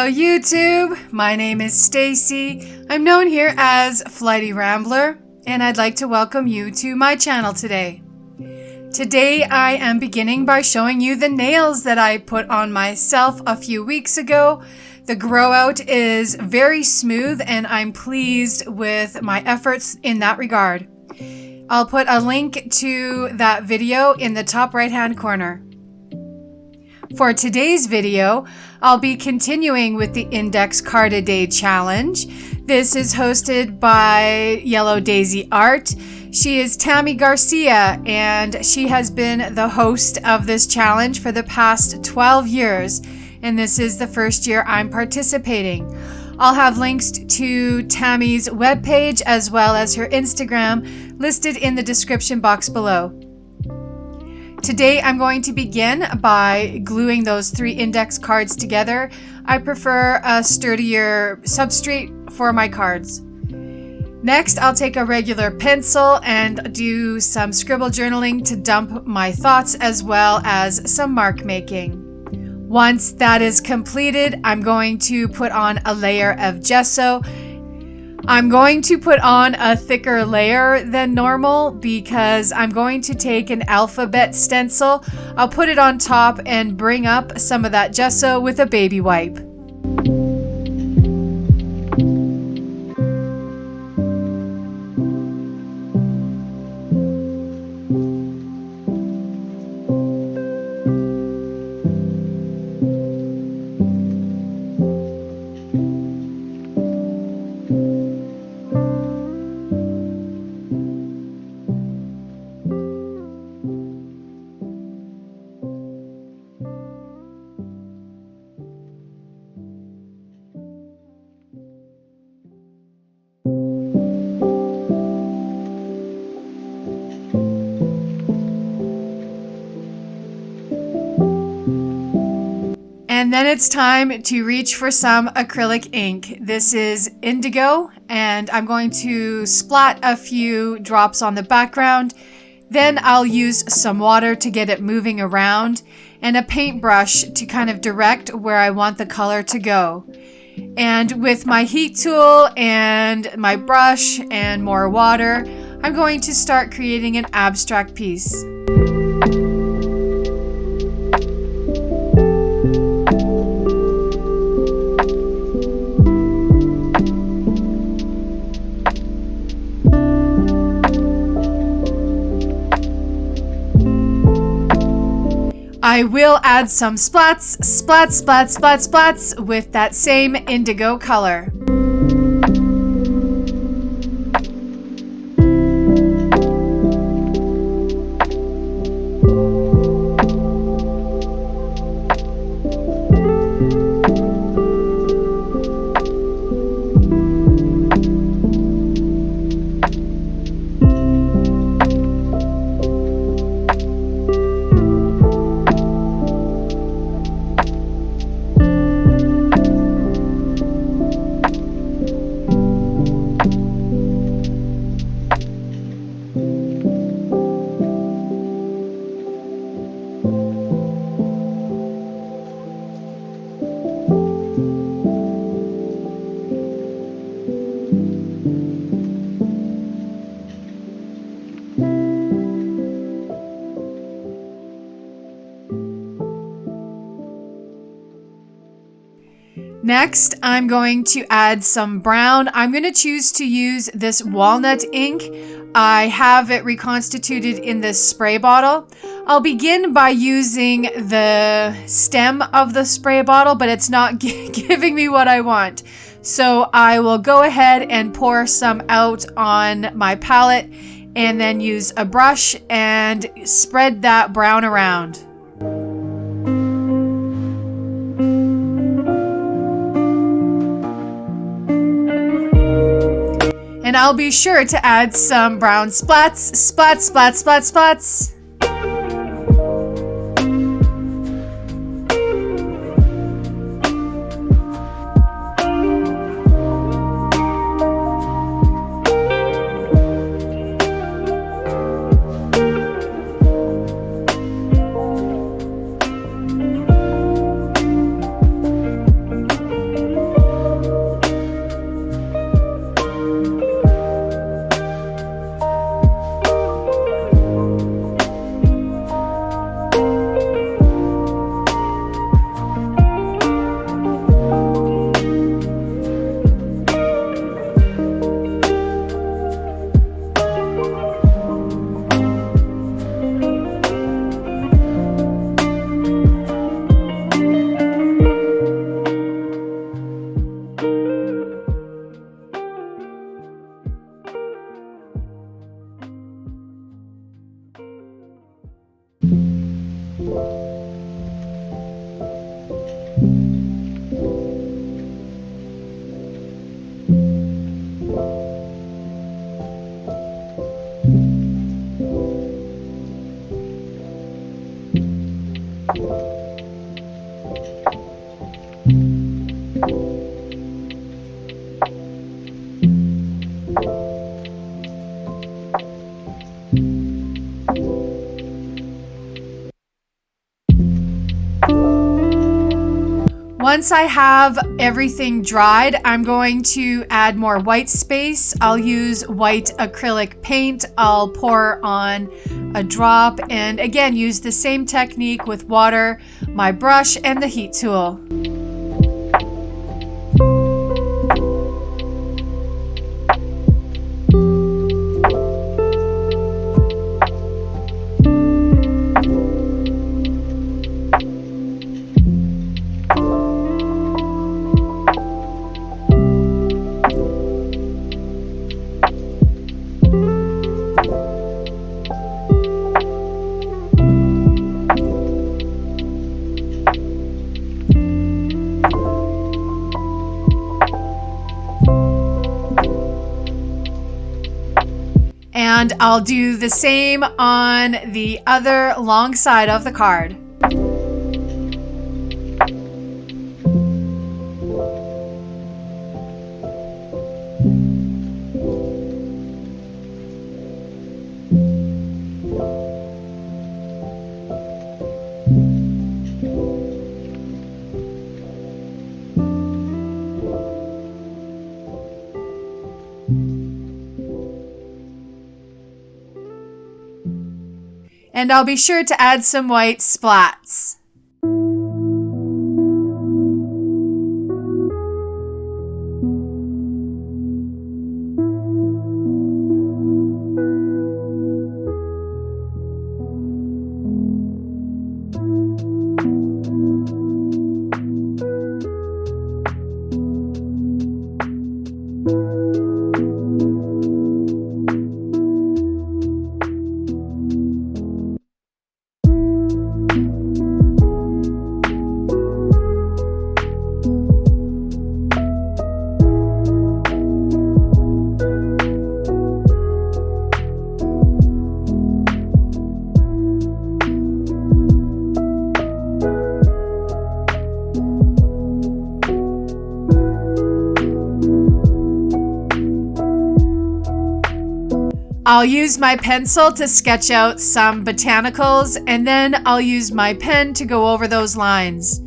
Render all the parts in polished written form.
Hello YouTube, my name is Stacy. I'm known here as flightyrambler, and I'd like to welcome you to my channel today. Today I am beginning by showing you the nails that I put on myself a few weeks ago. The grow out is very smooth and I'm pleased with my efforts in that regard. I'll put a link to that video in the top right hand corner. For today's video, I'll be continuing with the Index Card a Day challenge. This is hosted by Yellow Daisy Art. She is Tammy Garcia and she has been the host of this challenge for the past 12 years. And this is the first year I'm participating. I'll have links to Tammy's webpage as well as her Instagram listed in the description box below. Today I'm going to begin by gluing those 3 index cards together. I prefer a sturdier substrate for my cards. Next, I'll take a regular pencil and do some scribble journaling to dump my thoughts as well as some mark making. Once that is completed, I'm going to put on a layer of gesso. I'm going to put on a thicker layer than normal because I'm going to take an alphabet stencil. I'll put it on top and bring up some of that gesso with a baby wipe. And then it's time to reach for some acrylic ink. This is Indigo, and I'm going to splat a few drops on the background. Then I'll use some water to get it moving around and a paintbrush to kind of direct where I want the color to go. And with my heat tool and my brush and more water, I'm going to start creating an abstract piece. I will add some splats with that same indigo color. Next, I'm going to add some brown. I'm going to choose to use this walnut ink. I have it reconstituted in this spray bottle. I'll begin by using the stem of the spray bottle, but it's not giving me what I want. So I will go ahead and pour some out on my palette and then use a brush and spread that brown around. And I'll be sure to add some brown splats. Once I have everything dried, I'm going to add more white space. I'll use white acrylic paint. I'll pour on a drop and again use the same technique with water, my brush, and the heat tool. And I'll do the same on the other long side of the card. And I'll be sure to add some white splats. I'll use my pencil to sketch out some botanicals, and then I'll use my pen to go over those lines.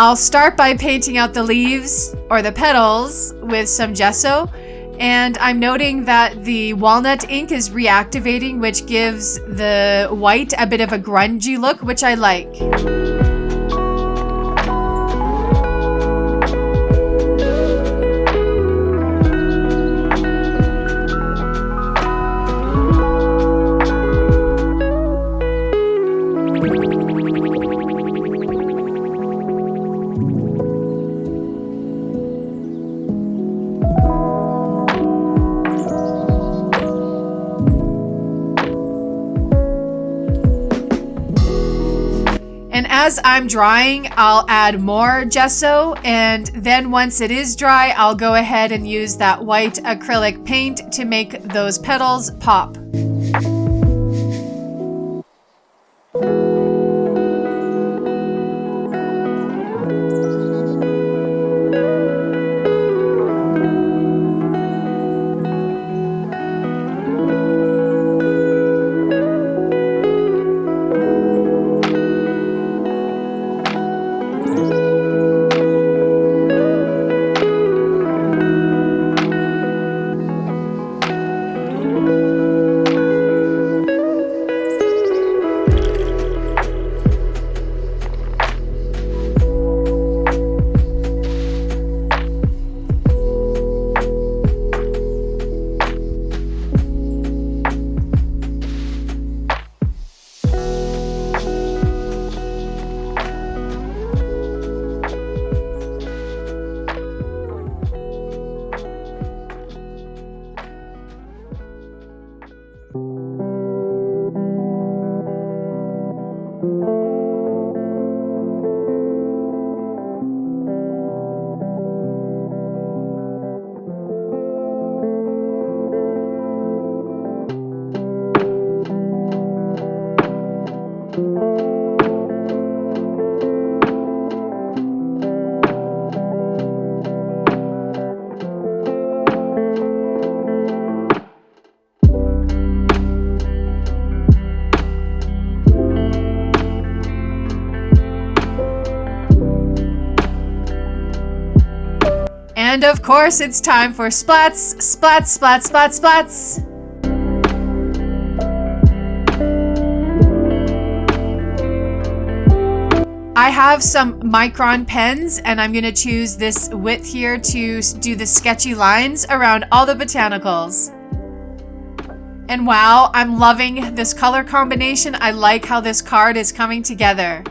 I'll start by painting out the leaves or the petals with some gesso, and I'm noting that the walnut ink is reactivating, which gives the white a bit of a grungy look, which I like. And as I'm drying, I'll add more gesso, and then once it is dry, I'll go ahead and use that white acrylic paint to make those petals pop. And of course, it's time for splats, splats, splats, splats, splats. I have some micron pens and I'm going to choose this width here to do the sketchy lines around all the botanicals. And wow, I'm loving this color combination. I like how this card is coming together.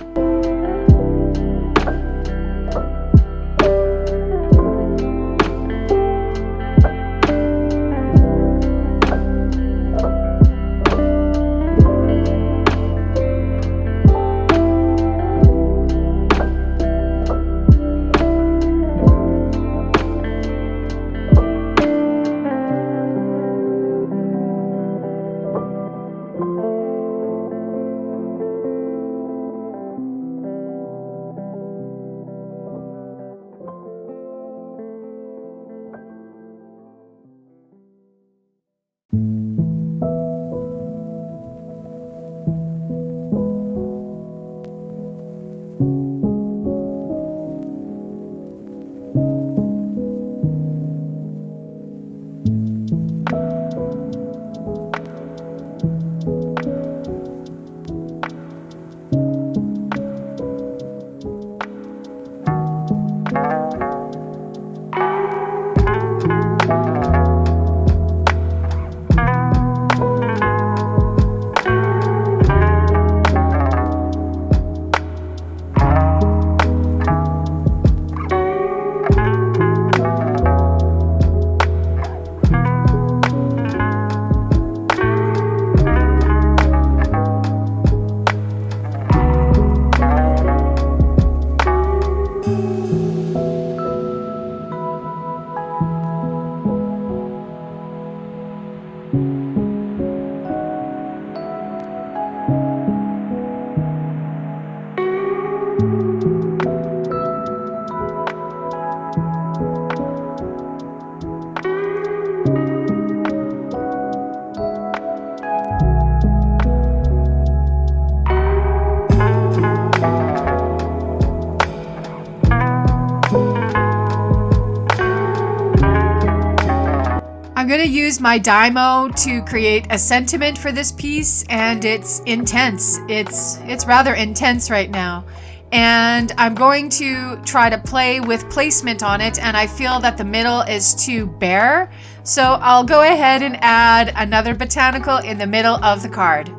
I'm going to use my Dymo to create a sentiment for this piece, and it's intense. It's rather intense right now. And I'm going to try to play with placement on it, and I feel that the middle is too bare. So I'll go ahead and add another botanical in the middle of the card.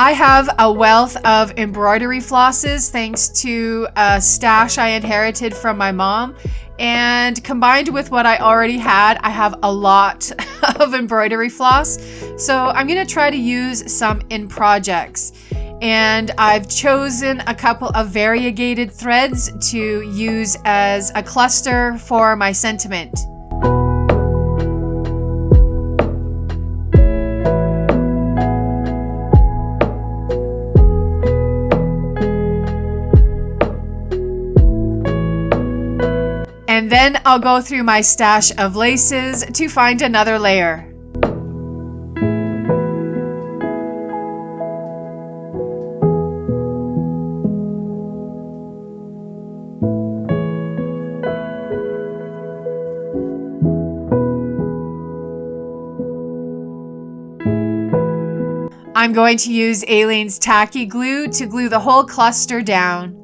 I have a wealth of embroidery flosses thanks to a stash I inherited from my mom, and combined with what I already had, I have a lot of embroidery floss. So I'm going to try to use some in projects, and I've chosen a couple of variegated threads to use as a cluster for my sentiment. And then I'll go through my stash of laces to find another layer. I'm going to use Aleene's tacky glue to glue the whole cluster down.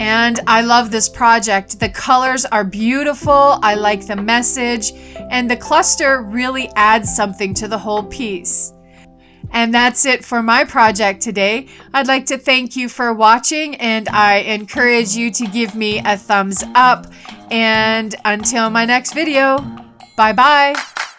And I love this project. The colors are beautiful. I like the message, and the cluster really adds something to the whole piece. And that's it for my project today. I'd like to thank you for watching, and I encourage you to give me a thumbs up. And until my next video, bye-bye.